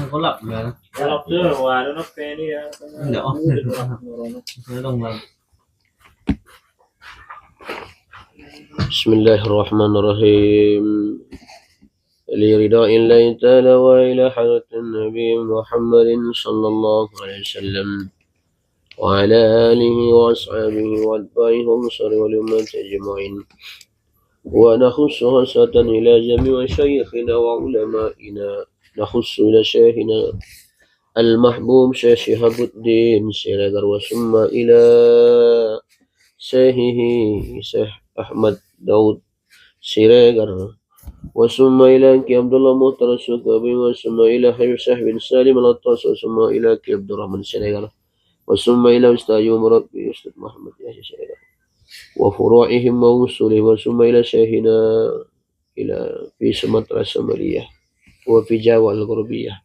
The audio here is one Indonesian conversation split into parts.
kolap kan? Kolap tuh, waduh no penny ya. Enggak, Bismillahirrahmanirrahim. لرضاء الله تعالى وإلى حضرة النبي محمد صلى الله عليه وسلم وعلى آله وأصحابه وأتباعه وانصر والأمة أجمعين ونخص خاصة إلى جميع شيخنا وعلمائنا نخص إلى شيخنا المحبوب شيخ شهاب الدين سيرجر وثم إلى شيخه شيخ أحمد داود سيرجر وثم إلى كي عبد الله مختار السكابي وثم إلى حبيب صاحب بن سالم العطاس وثم إلى كي عبد الرحمن سيرجر وثم إلى أستاذ يوم ربي أستاذ محمد يحيى سيرجر وفروعهم ووصولهم وثم إلى شيخنا إلى في سمطرة السمرية وفي جاوة الغربية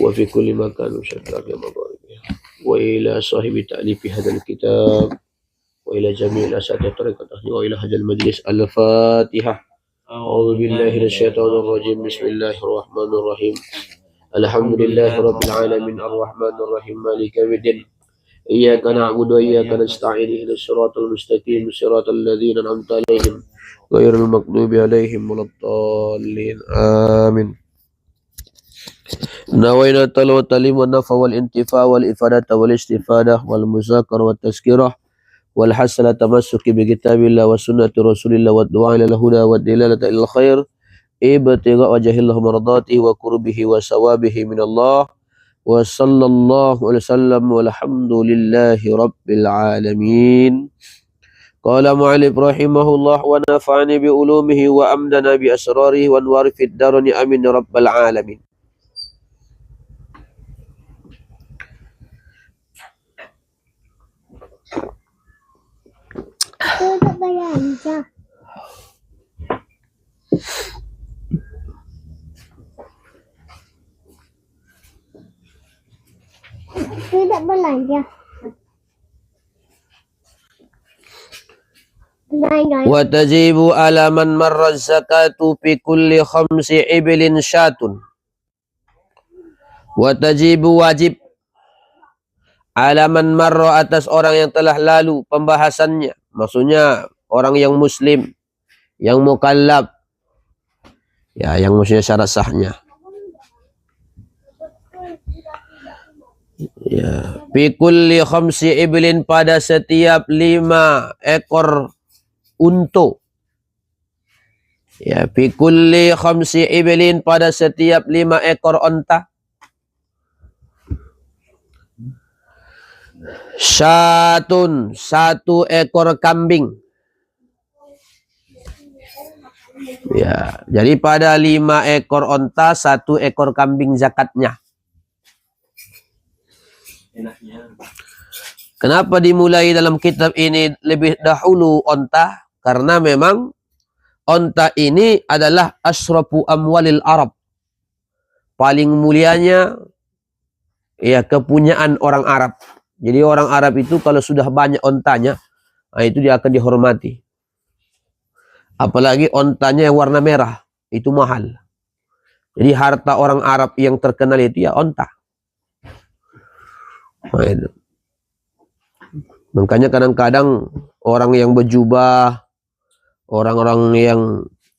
وفي كل مكان وشتى في مغاربها وإلى صاحب تأليف هذا الكتاب وإلى جميع الأساتذة طريقة وإلى هذا المجلس. الفاتحة. أعوذ بالله من الشيطان الرجيم. بسم الله الرحمن الرحيم. الحمد لله رب العالمين الرحمن الرحيم مالك يوم الدين إياك نعبد وإياك نستعين اهدنا الصراط المستقيم صراط الذين أنعمت عليهم غير المغضوب عليهم ولا الضالين آمين. نوينا التلو والتعليم والنفع والانتفاع والإفادة والاستفادة والمذاكرة والتذكرة والحسن التمسك بكتاب الله وسنة رسول الله والدعاء إلى الهدى والدلالة إلى الخير ابتغاء وجه الله مرضاته وقربه وثوابه من الله وصلى الله عليه وسلم والحمد لله رب العالمين. قال مؤلف رحمه الله ونفعني بعلومه وأمدنا بأسراره وانوار في الدارين آمين رب العالمين. Tidak belanja. Wa tajibu ala man marra zakatu fi kulli khamsi ibilin syatun. Wa tajibu wajib ala man marra atas orang yang telah lalu pembahasannya. Maksudnya orang yang muslim, yang mukallaf. Ya, yang maksudnya syarat sahnya. Ya, fi kulli khamsi ibilin pada setiap 5 ekor unta. Ya, fi kulli khamsi ibilin pada setiap 5 ekor unta. Syatun 1 ekor kambing. Ya, jadi pada 5 ekor unta 1 ekor kambing zakatnya. Kenapa dimulai dalam kitab ini lebih dahulu unta? Karena memang unta ini adalah asrafu amwalil Arab. Paling mulianya ya kepunyaan orang Arab. Jadi orang Arab itu kalau sudah banyak untanya, nah itu dia akan dihormati. Apalagi untanya yang warna merah, itu mahal. Jadi harta orang Arab yang terkenal itu ya unta. Nah, itu. Makanya kadang-kadang orang yang berjubah, orang-orang yang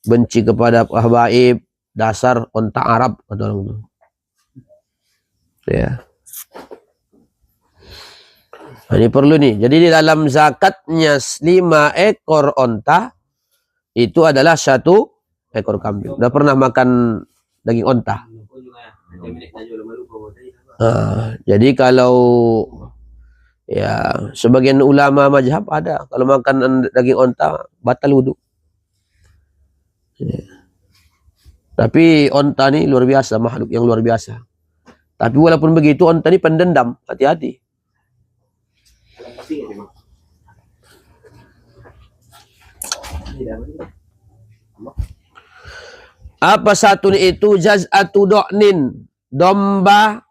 benci kepada habaib, dasar unta Arab kata orang itu. Ya. Nah, ini perlu nih. Jadi di dalam zakatnya 5 ekor unta itu adalah 1 ekor kambing. Udah pernah makan daging unta? Nah, jadi kalau ya sebagian ulama mazhab ada kalau makan daging unta batal wudu. Ya. Tapi unta ini luar biasa, makhluk yang luar biasa. Tapi walaupun begitu unta ini pendendam, hati-hati. Apa satu itu? Jaz'atu do'nin, domba.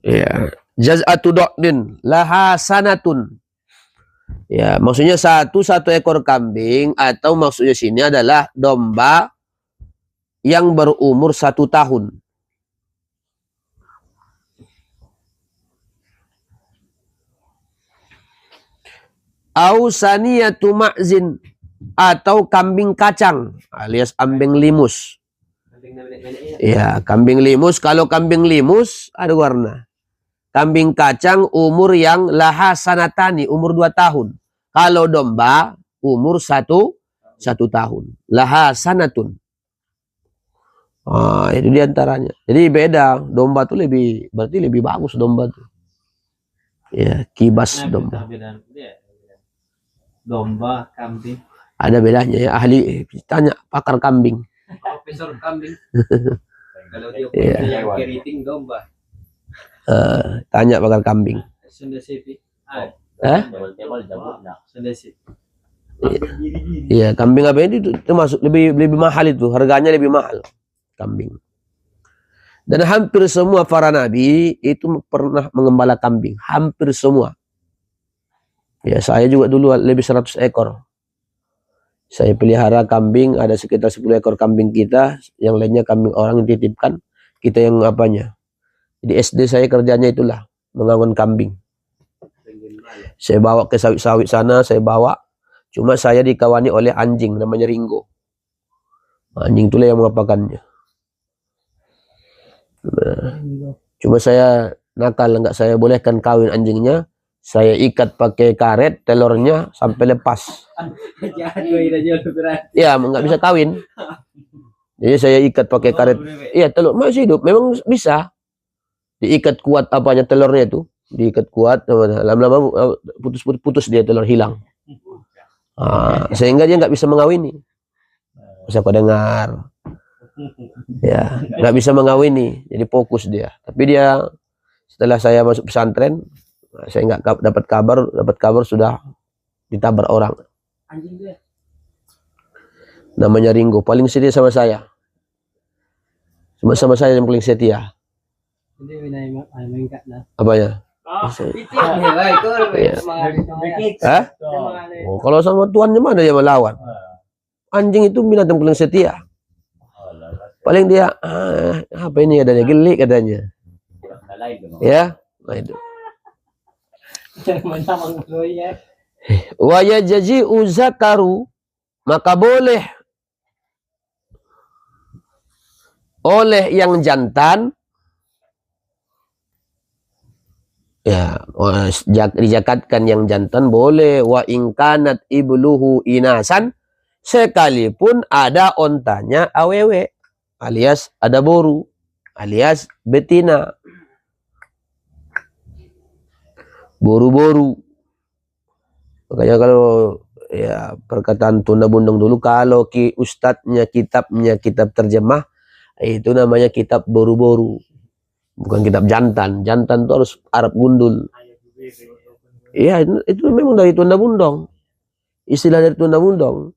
Ya, jaz'atu do'nin laha sanatun. Ya, maksudnya satu ekor kambing, atau maksudnya sini adalah domba yang berumur 1 tahun. Au saniyatu ma'zin, atau kambing kacang alias kambing limus. Ya, kambing limus. Kalau kambing limus ada warna. Kambing kacang umur yang laha sanatani, umur 2 tahun. Kalau domba umur 1 tahun. Laha sanatun. Itu diantaranya. Jadi beda. Domba tuh berarti lebih bagus domba tuh. Ya, kibas domba. Domba, kambing. Ada bedanya ya, ahli tanya pakar kambing. Profesor kambing. Kalau dia Iya. yang keriting domba. Tanya pakar kambing. Sunda Sipi. Sunda Sipi. Iya, kambing apa itu termasuk lebih mahal itu, harganya lebih mahal kambing. Dan hampir semua para nabi itu pernah mengembala kambing, hampir semua. Ya, saya juga dulu lebih 100 ekor. Saya pelihara kambing, ada sekitar 10 ekor kambing kita, yang lainnya kambing orang yang dititipkan, kita yang apanya. Di SD saya kerjanya itulah, mengangon kambing. Saya bawa ke sawit-sawit sana, saya bawa. Cuma saya dikawani oleh anjing, namanya Ringo. Anjing itulah yang mengapakannya. Nah, cuma saya nakal, enggak saya bolehkan kawin anjingnya. Saya ikat pakai karet, telurnya sampai lepas. Ya, nggak bisa kawin. Jadi saya ikat pakai karet. Iya, telur masih hidup. Memang bisa. Diikat kuat apanya telurnya itu. Diikat kuat. Lama-lama putus dia, telur hilang. Sehingga dia nggak bisa mengawini. Bisa kau dengar. Ya, nggak bisa mengawini. Jadi fokus dia. Tapi dia setelah saya masuk pesantren, saya nggak dapat kabar sudah ditabar orang. Anjing dia. Namanya Ringo, paling setia sama saya. Cuma sama saya yang paling setia. Apanya? Hah? Oh, kalau sama tuannya mana dia melawan? Anjing itu binatang paling setia. Paling dia apa ini adanya, gelik katanya. Ya, nah itu. Wa yajazi uzakaru, maka boleh oleh yang jantan ya, dijakatkan yang jantan boleh. Wa ingkanat ibluhu inasan, sekalipun ada ontanya awewe alias ada boru alias betina. Boru-boru. Makanya kalau ya perkataan Tunda Bundong dulu, kalau ustadznya kitab terjemah, itu namanya kitab boru-boru, bukan kitab jantan. Jantan itu harus Arab gundul. Iya, itu memang dari Tunda Bundong, istilah dari Tunda Bundong.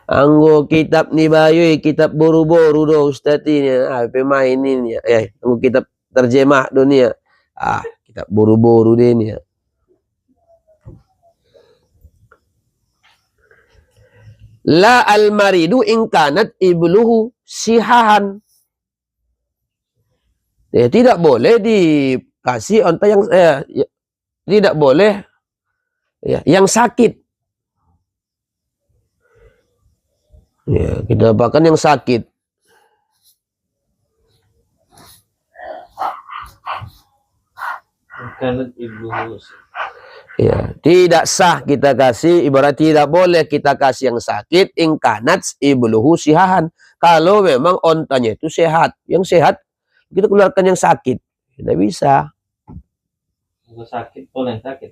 Anggo kitab ni bayu, kitab boru-boru do ustadz ini, pemain ini ya. Anggo kitab terjemah dunia. Kita boru-boru deh ini ya. La al-maridu ingkanat ibluhu sihahan. Ya, tidak boleh dikasih onta yang tidak boleh ya, yang sakit. Ya, kita dapatkan yang sakit. Ya, tidak sah kita kasih, ibarat tidak boleh kita kasih yang sakit. Ingkanat ibluhu sihahan, kalau memang ontanya itu sehat. Yang sehat kita keluarkan yang sakit, tidak bisa. Sakit, boleh sakit.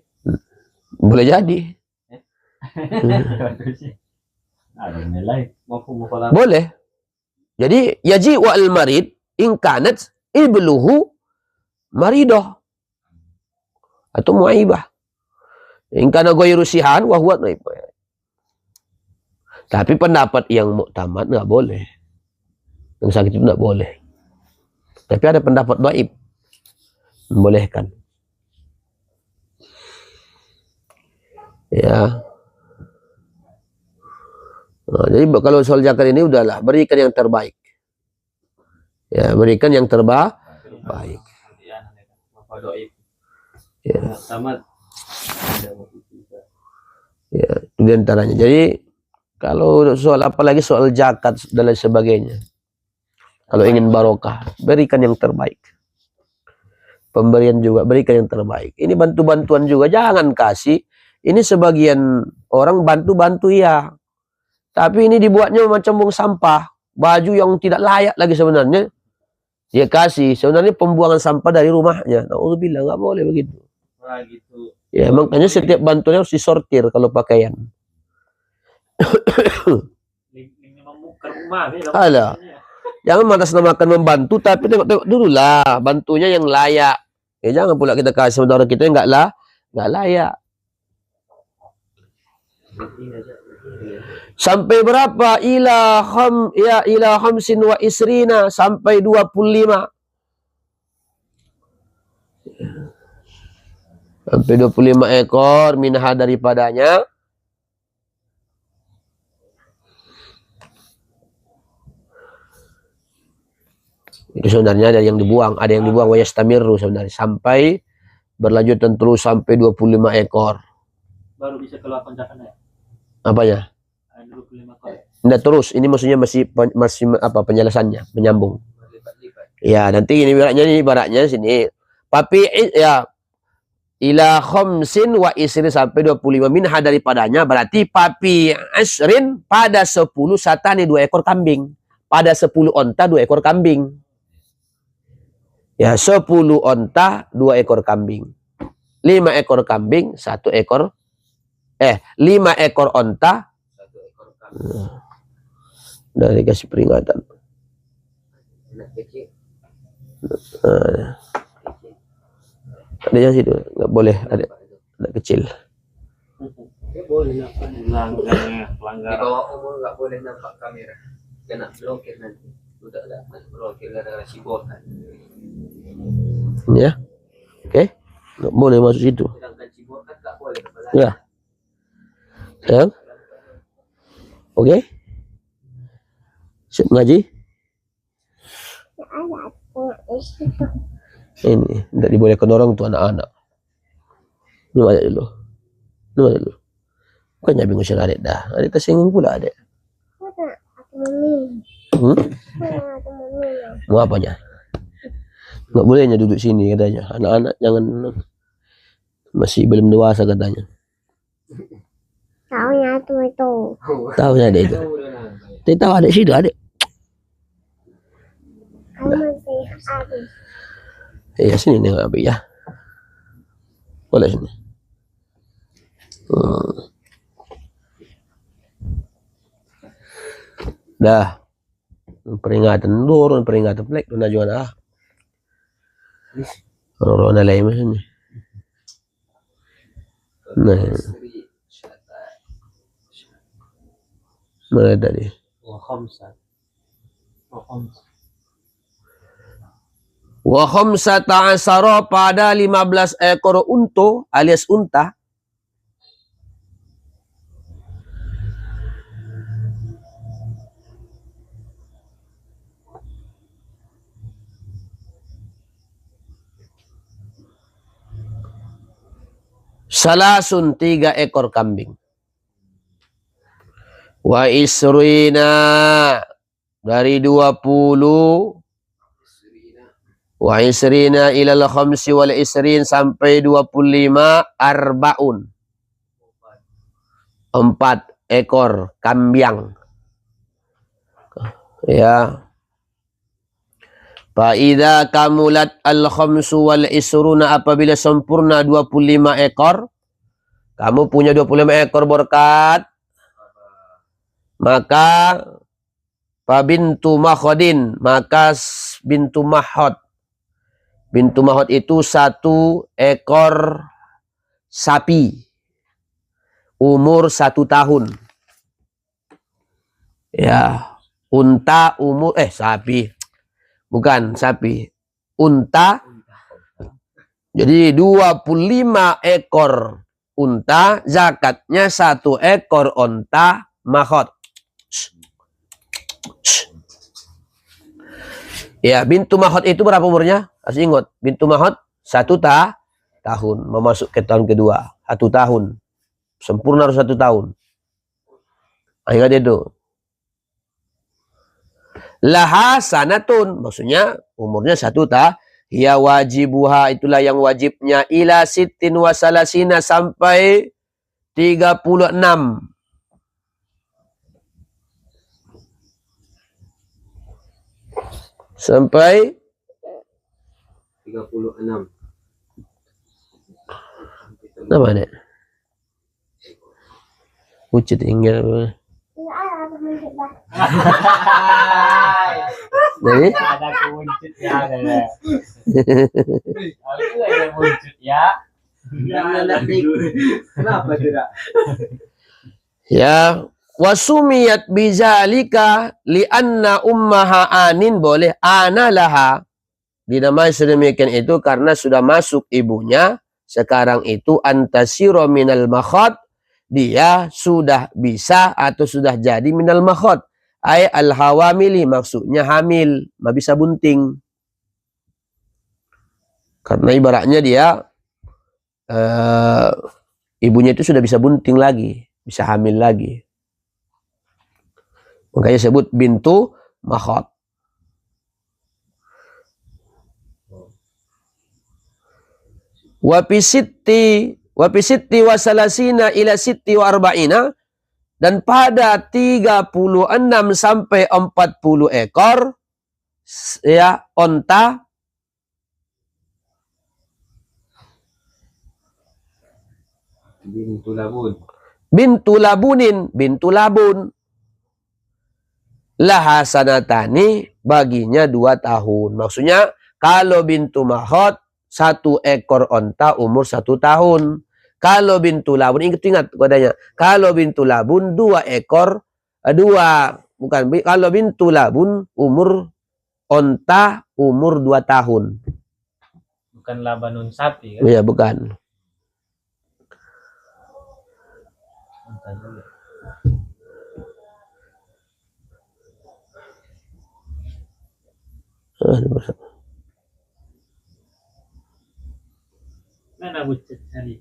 Boleh jadi. Boleh. Jadi yaji wa al marid ingkanat ibluhu maridoh atau muaibah. Ingkana ghairu sihan wa huwa naib. Tapi pendapat yang muktamad nggak boleh. Yang sakit itu nggak boleh. Tapi ada pendapat dhaif membolehkan. Ya. Nah, jadi kalau soal zakat ini udahlah, berikan yang terbaik. Ya, berikan yang terbaik. Bapak doi. Ya. Sama ada Ya, itu diantaranya. Jadi kalau soal apalagi soal zakat dan lain sebagainya, kalau ingin barokah, berikan yang terbaik. Pemberian juga berikan yang terbaik. Ini bantu-bantuan juga jangan kasih. Ini sebagian orang bantu-bantu ya, tapi ini dibuatnya macam buang sampah, baju yang tidak layak lagi sebenarnya. Dia kasih sebenarnya pembuangan sampah dari rumahnya. Nauzubillah, nggak boleh begitu. Wah, gitu. Ya, makanya setiap bantuan harus disortir kalau pakaian. Alah, jangan mengatasnamakan membantu, tapi tengok-tengok dulu lah, bantunya yang layak. Ya, jangan pula kita kasih saudara kita yang nggak layak. Sampai berapa? Ila khamsin wa isrina, sampai 25. Sampai 25 ekor minha daripadanya. Itu sebenarnya ada yang dibuang wa yastamiru sebenarnya sampai berlanjut dan terus sampai 25 ekor. Baru bisa keluar koncakan ya? Apanya? 25 ekor. Nggak terus, ini maksudnya masih apa penjelasannya, menyambung. Ya, nanti ini ibaratnya sini. Tapi ya ila khamsin wa isrin sampai 25 minha daripadanya, berarti papi asrin pada 10 satani 2 ekor kambing. Pada 10 onta 2 ekor kambing. Ya, 10 onta 2 ekor kambing. 5 ekor kambing 1 ekor 5 ekor onta 1 ekor kambing. Dari kasih peringatan. Ada yang situ nggak boleh ada kecil. Boleh nampak. Pelanggar. Di bawah umur nggak boleh nampak kamera. Kena blokir nanti. Udah blokir gara-gara cibokan. Ya, oke, nggak boleh masuk situ. Sedangkan cibokan nggak boleh. Ya, sayang. Oke. Siap ngaji? Ini tidak dibolehkan orang tuh anak-anak. Lu aja dulu. Bukannya bingung sih adik dah. Adik tersinggung pula adik. Mau apanya? Nggak bolehnya duduk sini katanya. Anak-anak jangan, masih belum dewasa katanya. Tahunya ada itu. Tidak tahu ada situ adik. Iya sini nih abi ya. Boleh sini. Dah. Peringatan turun, peringatan plek tu najuan ah. Orang-orang lain macam ni. Nah. Mana tadi? Wa khamsata asara, pada 15 ekor unta alias unta. Salasun, 3 ekor kambing. Wa isrina, dari 20. Wa isrina ilal khamsi wal isrin, sampai 25. Arbaun, 4 ekor kambing. Ya. Fa idza kamulat al khamsu wal isruna, apabila sempurna 25 ekor, kamu punya 25 ekor berkat, maka fa bintu mahodin, maka bintu mahod. Bintu mahod itu 1 ekor sapi umur 1 tahun. Ya, unta umur sapi. Bukan sapi. Unta. Jadi 25 ekor unta, zakatnya 1 ekor unta mahod. Ya, bintu mahot itu berapa umurnya? Harus ingat, bintu mahot 1 tahun, memasuk ke tahun kedua, 1 tahun. Sempurna harus 1 tahun. Ingat itu. Laha sanatun, maksudnya umurnya 1 tahun. Ya wajibuha, itulah yang wajibnya, ila sittin wasalasina, sampai 36. Sampai 36. apa nih? Ucit tinggal. Enggak ada teman kita. Jadi Ada kuncut ya, ada. Aku ada kuncut ya. Kenapa tidak? ya wasumiyat bizalika lianna ummaha anin, boleh ana laha, dinamai sedemikian itu karena sudah masuk ibunya sekarang itu, antasiro minal makhot, dia sudah bisa atau sudah jadi minal makhot, ay al hawamili, maksudnya hamil, bisa bunting. Karena ibaratnya dia ibunya itu sudah bisa bunting lagi, bisa hamil lagi. Makanya sebut bintu makhot. Wapisitti wasalasina ila sitti wa arba'ina, dan pada 36 sampai 40 ekor ya onta Bintu labun. bintu labun laha sanatani, baginya 2 tahun. Maksudnya kalau bintu mahot 1 ekor onta umur 1 tahun. Kalau bintu labun, ingat kodenya. Kalau bintu labun 2 ekor, kalau bintu labun umur onta umur 2 tahun. Bukan labanun sapi kan? Iya, bukan. Mana bucet tadi?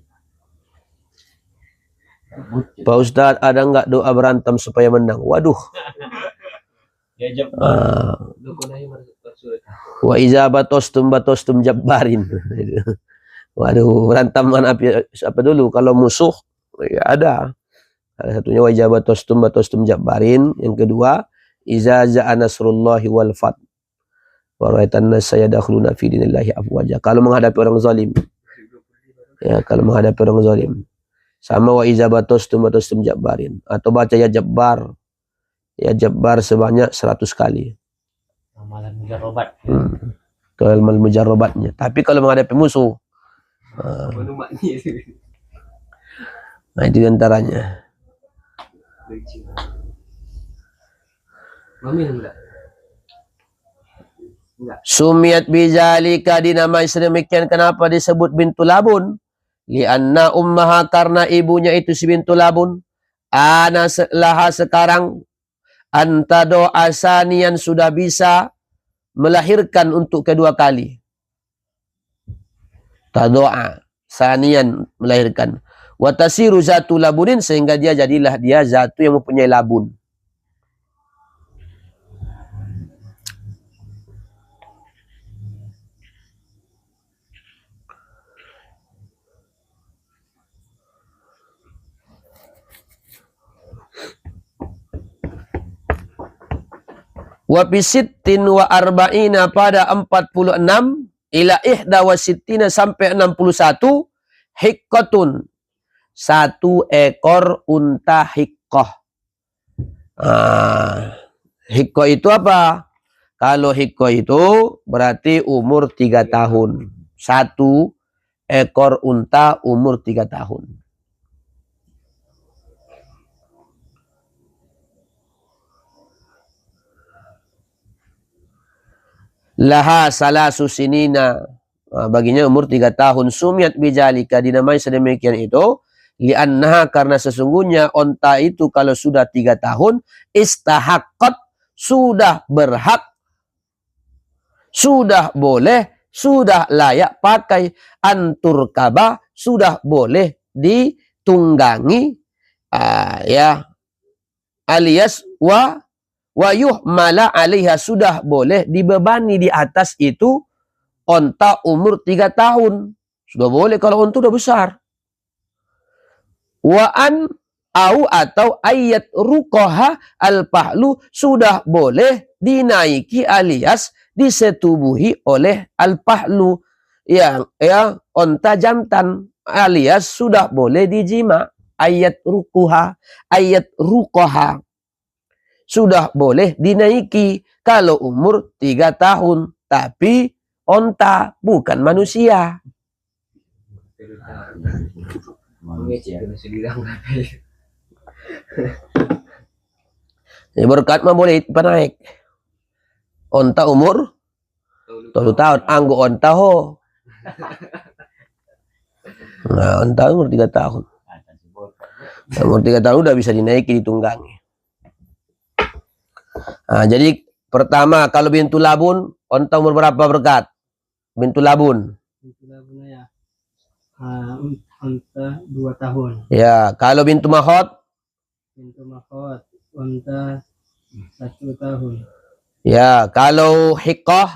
Pak Ustadz, ada nggak doa berantem supaya menang? Waduh. Diajak Wa iza batostum jabbarin. Waduh, berantaman apa dulu? Kalau musuh ya ada. Salah satunya wa iza batostum jabbarin. Yang kedua, iza za'a nasrullahi wal fath. Wa ra'aitan nas sayadkhuluna fi dinillahi afwaja. Kalau menghadapi orang zalim. Ya, kalau menghadapi orang zalim. Sama wa iza batostum jabbarin. Atau baca ya jabbar. Ya jabbar sebanyak 100 kali. amalan mujarrobat. Kalau mujarrobatnya. Tapi kalau menghadapi musuh, nah itu diantaranya. Sumiyat bizalika, dinamai sedemikian. Kenapa disebut bintu labun? Lianna ummaha, karena ibunya itu si bintu labun. Ana laha, sekarang antado asanian, sudah bisa melahirkan untuk kedua kali. Tadoa sanian, melahirkan. Watasiru zatu labunin, sehingga jadilah dia zatu yang mempunyai labun. Wa bisittin wa arba'ina, pada 46 ila ihda wa sittina, sampai 61 hikkotun, 1 ekor unta hikkoh. Hikkoh itu apa? Kalau hikkoh itu berarti umur 3 tahun. 1 ekor unta umur 3 tahun. Laha salasu sinina, baginya umur 3 tahun. Sumiyat bijalika, dinamai sedemikian itu. Liannaha, karena sesungguhnya onta itu kalau sudah 3 tahun, istahaqqat, sudah berhak, sudah boleh, sudah layak pakai, antur kaba sudah boleh ditunggangi, ya, alias wayuh mala alaiha sudah boleh dibebani di atas itu onta umur 3 tahun. Sudah boleh kalau unta udah besar. Atau ayat rukoha al-pahlu sudah boleh dinaiki alias disetubuhi oleh al-pahlu yang onta jantan alias sudah boleh dijima. Ayat rukoha sudah boleh dinaiki kalau umur 3 tahun, tapi onta bukan manusia. Ya, berkat mah boleh naik. Onta umur 3 tahun, anggo onta ho. Nah, onta umur 3 tahun. Umur 3 tahun udah bisa dinaiki, ditunggangi. Nah, jadi pertama kalau bintu labun, onta umur berapa berkat? Bintu labun. Bintu labun ya. Onta 2 tahun. Ya, kalau bintu mahot? Bintu mahot, onta 1 tahun. Ya, kalau hikoh?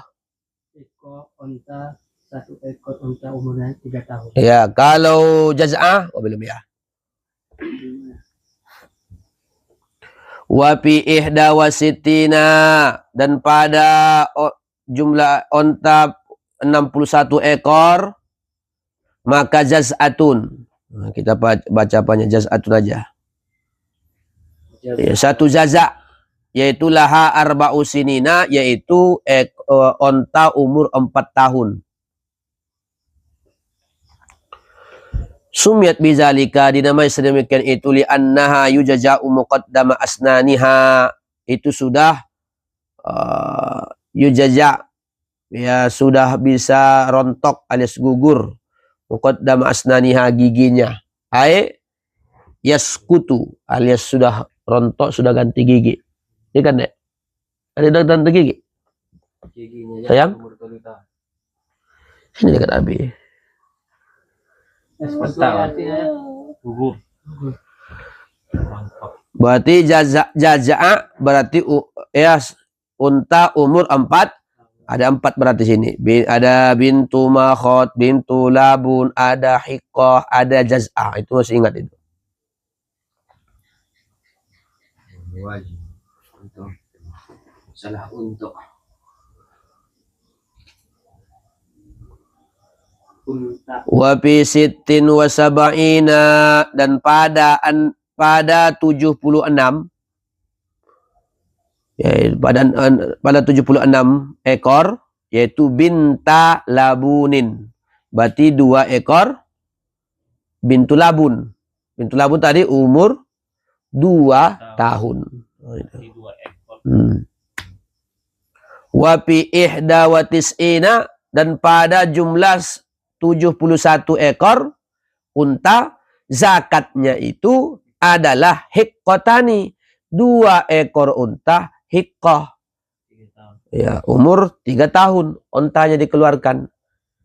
Hikoh, onta 1 ekor onta umurnya 3 tahun. Ya, kalau jaz'ah? Oh, belum ya. Wapi ihda wasitina, dan pada jumlah onta 61 ekor maka jaz'atun. Nah, kita baca apanya jaz'atun aja. Ya, 1 jaza' yaitu laha arba'u sinina, yaitu onta umur 4 tahun. Sumiyat bizalika, dinamai sedemikian itu li'annaha yujaza'u muqaddama asnaniha, itu sudah yujaza', ya sudah bisa rontok alias gugur, muqaddama asnaniha giginya, yaskutu alias sudah rontok, sudah ganti gigi. Ini kan dek, ada ganti gigi sayang, ini dekat abi. Gugur. Berarti jaza'a berarti ya unta umur 4, ada 4 berarti sini. Ada bintu makhot, bintu labun, ada hikoh, ada jaz'a. Itu masih ingat itu. Wajib untuk salah untuk wa fi sittin wa sab'ina, dan pada 76, ya, pada 76 ekor, yaitu binta labunin, berarti 2 ekor bintu labun. Bintu labun tadi umur 2 tahun. Wa fi ihda wa tis'ina, dan pada jumlah 71 ekor unta, zakatnya itu adalah hiqqotani, 2 ekor unta hiqqoh. Ya, umur 3 tahun untanya dikeluarkan.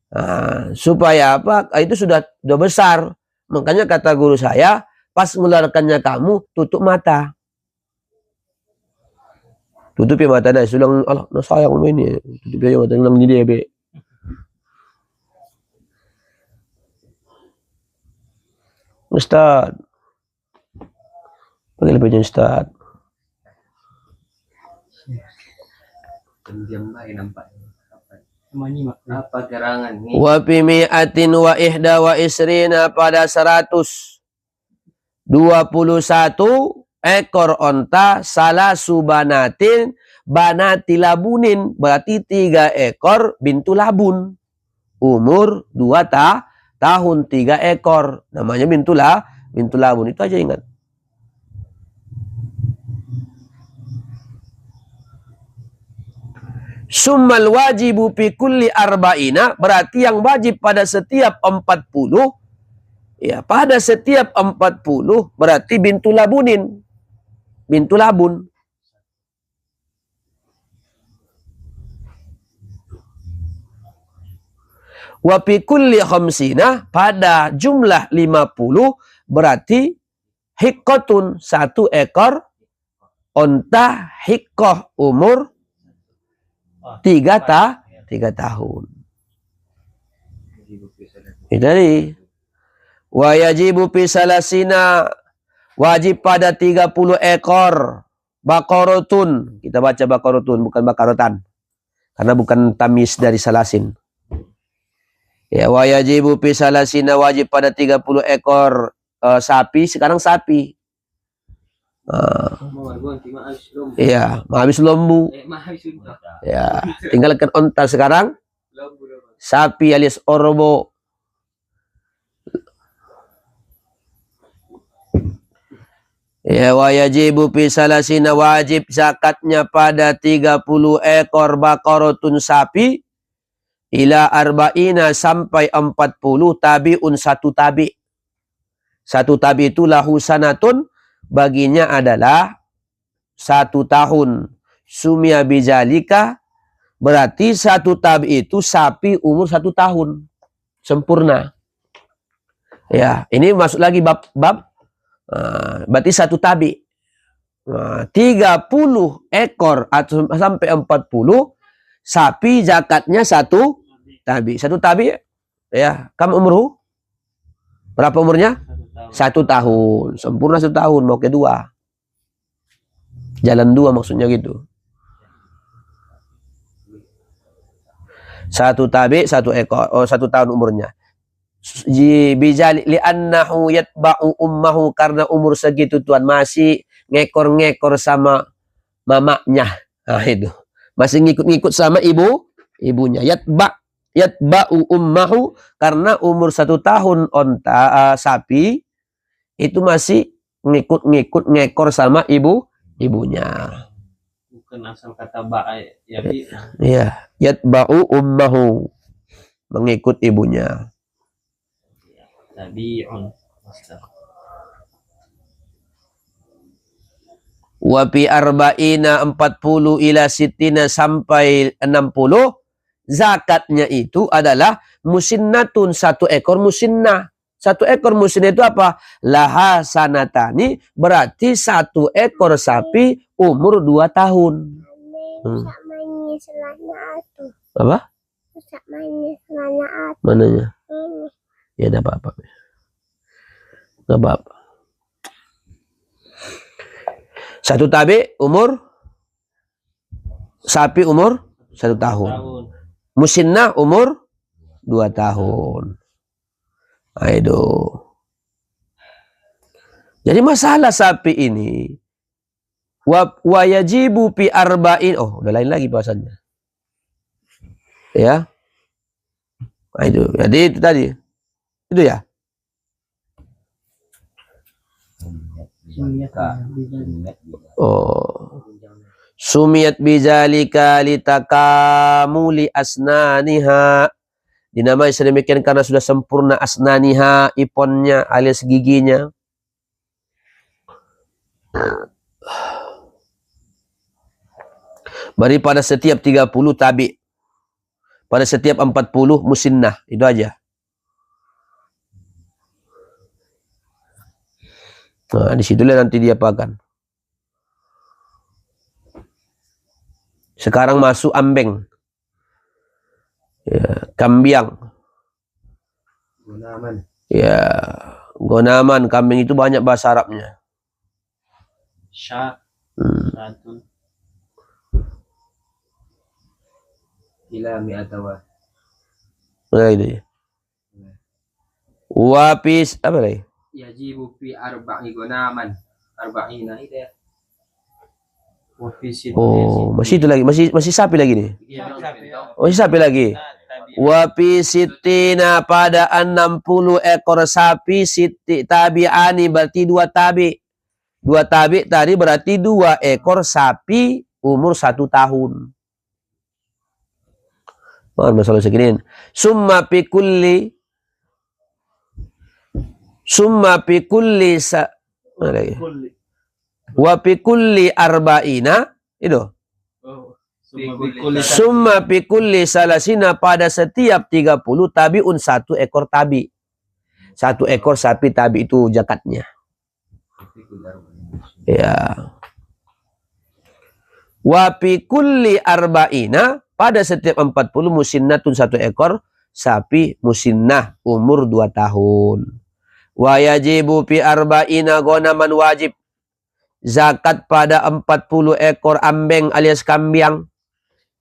Nah, supaya apa? Itu sudah besar. Makanya kata guru saya, pas mengeluarkannya kamu tutup mata. Tutupi mata dah. Sulang Allah, sayang ini. Tutupi mata nang ni dia be. Ustaz. Panggil baca Ustaz. diam baik nampak. Apa gerangan ni? Wa fi mi'atin wa ihda wa isrina, pada 121 ekor onta, salah subanatin banati labunin, berarti 3 ekor bintu labun, umur 2 tahun, 3 ekor, namanya bintu labun. Itu aja ingat. Summal wajibu fi kulli arba'ina, berarti yang wajib pada setiap 40, ya pada setiap 40 berarti bintu labunin, bintu labun. Wa fi kulli khamsina, pada jumlah 50 berarti hiqqatun, 1 ekor onta hiqqah umur 3 tahun. Itu tadi. Wa yajibu fi salasina, wajib pada 30 ekor baqaratun. Kita baca baqaratun bukan baqaratan. Karena bukan tamis dari salasin. Ya, wa yajibu fi salasina, wajib pada 30 ekor sapi, sekarang sapi. Iya, habis lembu. Ya, tinggalkan onta sekarang. Sapi alias orbo. Ya, wa yajibu fi salasina, wajib zakatnya pada 30 ekor baqaratun sapi. Ila arba'ina, sampai 40 tabi'un, 1 tabi'. 1 tabi' itu lahu sanatun, baginya adalah 1 tahun. Sumia bijalika, berarti 1 tabi' itu sapi umur 1 tahun. Sempurna. Ya, ini masuk lagi bab berarti 1 tabi'. 30 ekor atau sampai 40 sapi, zakatnya 1 tabi. 1 tabi ya, kamu umurhu berapa umurnya? 1 tahun. Sempurna 1 tahun, mau kedua. Jalan 2 maksudnya gitu. 1 tabi, 1 ekor, 1 tahun umurnya. Bijali li'annahu yatba'u ummahu, karena umur segitu tuan masih ngekor-ngekor sama mamanya. Nah itu. Masih ngikut-ngikut sama ibunya. Yatba'u ummahu, karena umur 1 tahun onta sapi itu masih ngikut-ngikut ngekor sama ibunya. Bukan asal kata ba'a ya. Iya, yatba'u ummahu, mengikut ibunya. Tabi'un. Wa fi arba'ina, 40 ila sittina, sampai 60, zakatnya itu adalah musinnatun, 1 ekor musinnah. 1 ekor musinnah itu apa? Laha sanatani, berarti 1 ekor sapi umur 2 tahun. Apa? Mananya? Ya, enggak apa-apa. Enggak apa-apa. 1 tabi umur, sapi umur 1 tahun. Musinnah umur 2 tahun. Aduh. Jadi masalah sapi ini, wa yajibu fi arba'in. Oh, udah lain lagi bahasannya. Ya. Aduh, jadi itu tadi. Itu ya. Oh. Sumiyat bizalika litakamuli asnaniha, dinamai sedemikian karena sudah sempurna asnaniha, iponnya alias giginya. Bari pada setiap 30 tabi, pada setiap 40 musinnah, itu aja. Nah, disitulah nanti dia pakan. Sekarang masuk ambeng. Ya, kambiang. Gonaman. Ya, gonaman, kambing itu banyak bahasa Arabnya. Syatun. Ila mi'atawa. Nah, itu ya. Wapis, apa lagi? Yajibu fi arba'i gonaman. Arba'ina itu ya. Oh, masih itu lagi, masih sapi lagi nih. Oh, masih sapi lagi. Wapi sitina, pada 60 ekor sapi, siti tabi'ani, berarti 2 tabi. 2 tabi tadi berarti 2 ekor sapi umur 1 tahun. Oh, masalah segini. Summa fi kulli wa fi kulli arba'ina, itu. Summa fi kulli salasina, pada setiap 30 tabiun, 1 ekor tabi. 1 ekor sapi tabi itu zakatnya. Ya. Wa fi kulli arba'ina, pada setiap 40 musinnatun, 1 ekor sapi musinnah umur 2 tahun. Wa yajibu fi arba'ina gonaman, wajib zakat pada 40 ekor ambeng alias kambing.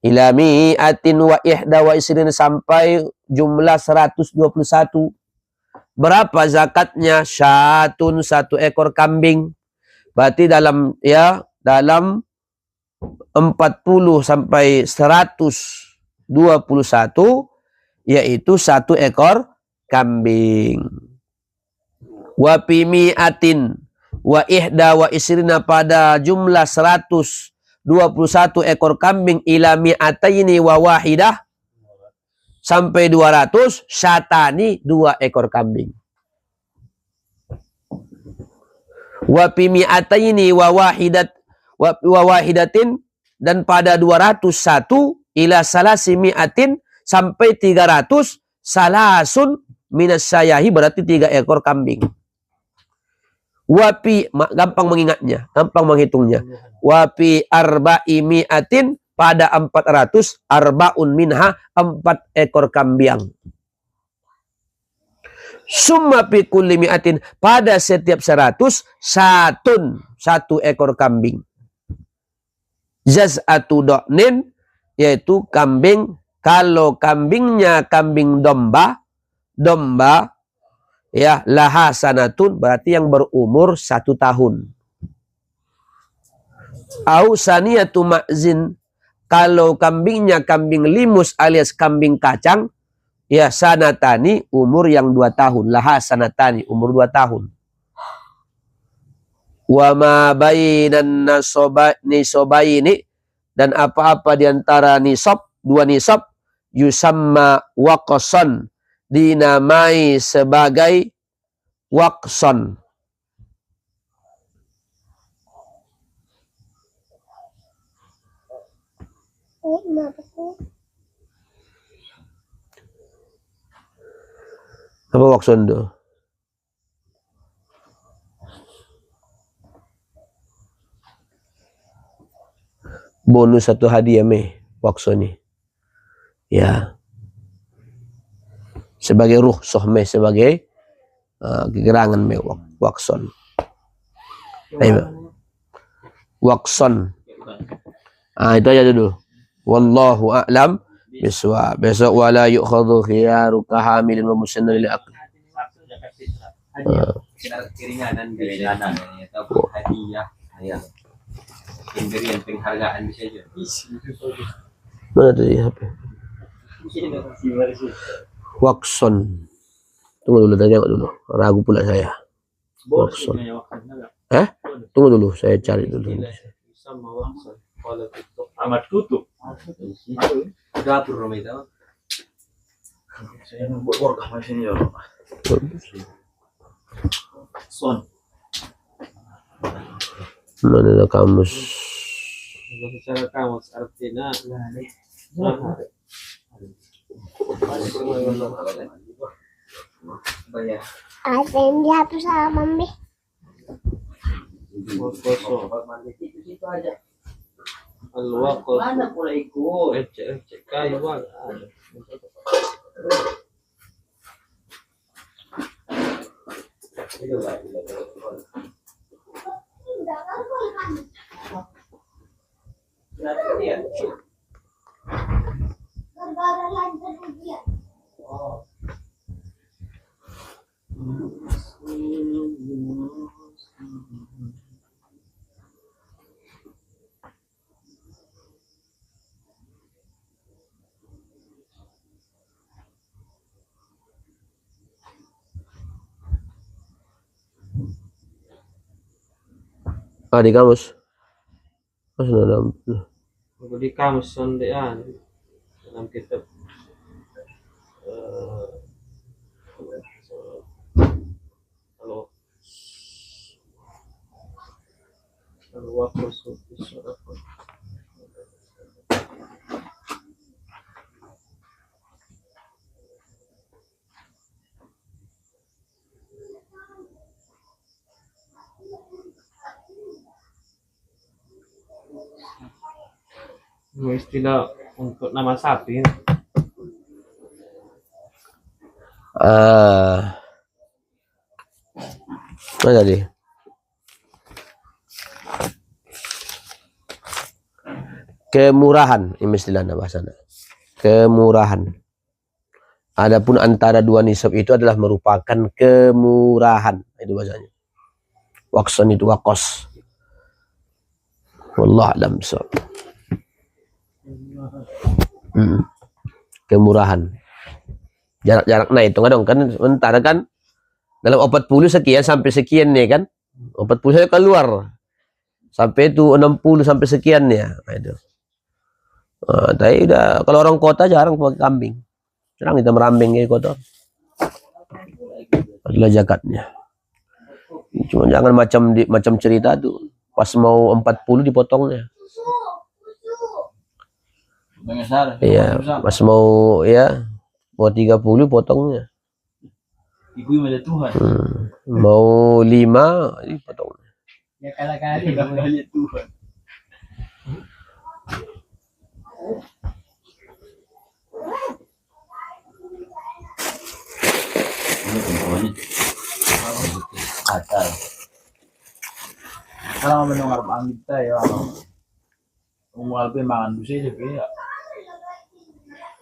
Ila mi'atin wa ihda wa isrin, sampai jumlah 121. Berapa zakatnya? Syatun, 1 ekor kambing. Berarti dalam 40 sampai 121 yaitu 1 ekor kambing. Wa fi mi'atin wa ihda wa isrina, pada jumlah 121 ekor kambing, ila mi'ataini wa wahidah, sampai 200, syatani, 2 ekor kambing. Wa fi mi'ataini wa wahidatin, dan pada 201, ila salasi mi'atin, sampai 300, salasun minas sayahi, berarti 3 ekor kambing. Wapi, gampang mengingatnya, gampang menghitungnya. Wapi arba'i mi'atin, pada 400, arbaun minha, 4 ekor kambing. Summa fi kulli mi'atin, pada setiap 100, 1 ekor kambing. Jaz'atu do'nin, yaitu kambing, kalau kambingnya kambing domba, ya, laha sanatun, berarti yang berumur 1 tahun. Au saniyatu ma'zin, kalau kambingnya kambing limus alias kambing kacang, ya, sanatani, umur yang 2 tahun. Laha sanatani, umur 2 tahun. Wa ma bainan nisobaini, dan apa-apa diantara nisab, 2 nisab, yusamma waqsan, dinamai sebagai waqson. Apa waqson itu? Bonus 1 hadiah waqson ini. Ya. Sebagai ruh sohmeh, sebagai kegerangan waqson. Waqson. Itu aja dulu. Wallahu a'lam bisawab. Besok wala yu'khadhu khiyaru kahamilin wa musannal lil aql. Keringanan atau hadiah, ya. Pemberian penghargaan bisa aja. Mana tadi HP? Waqson. Tunggu dulu, tanya dulu. Ragu pula saya. Waqson. Tunggu dulu, saya cari dulu. Amat tutup. Dapur rumah itu. Saya membuat workah di sini ya. Son. Mana ada kamus? Secara kamus artinya Banyak. Ada yang dihapus sama Mami. Itu aja. al-waqf. Mana pula ikut? Cek kayu ada. Di kamus. Dalam. Di kamus sondean dalam kitab al-waqf Yung istilah untuk nama sapi. Mana tadi? Kemurahan, ini istilahnya bahasanya. Kemurahan. Adapun antara dua nisab itu adalah merupakan kemurahan. Itu bahasanya. Wakson itu wakos. Wallah alam so. Kemurahan. Jarak-jarak nah itu dong kan sementara kan dalam 40 sekian sampai sekian nih kan. 40 saya keluar. Sampai itu 60 sampai sekian ya. Nah, itu. Tapi udah kalau orang kota jarang pakai kambing. Jarang kita merambing kayak kota. Adalah zakatnya. Cuma jangan macam cerita tuh. Pas mau 40 dipotongnya. Iya, pas mau ya mau 30 potongnya. Ibu yang ada Tuhan. Mau 5 dipotongnya. Ya kali-kali. Kali Tuhan. Ini contohnya. Atal. Kalau mendengar ang kita ya, umur alpe makan busi je ya.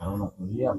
Kalau nak siap.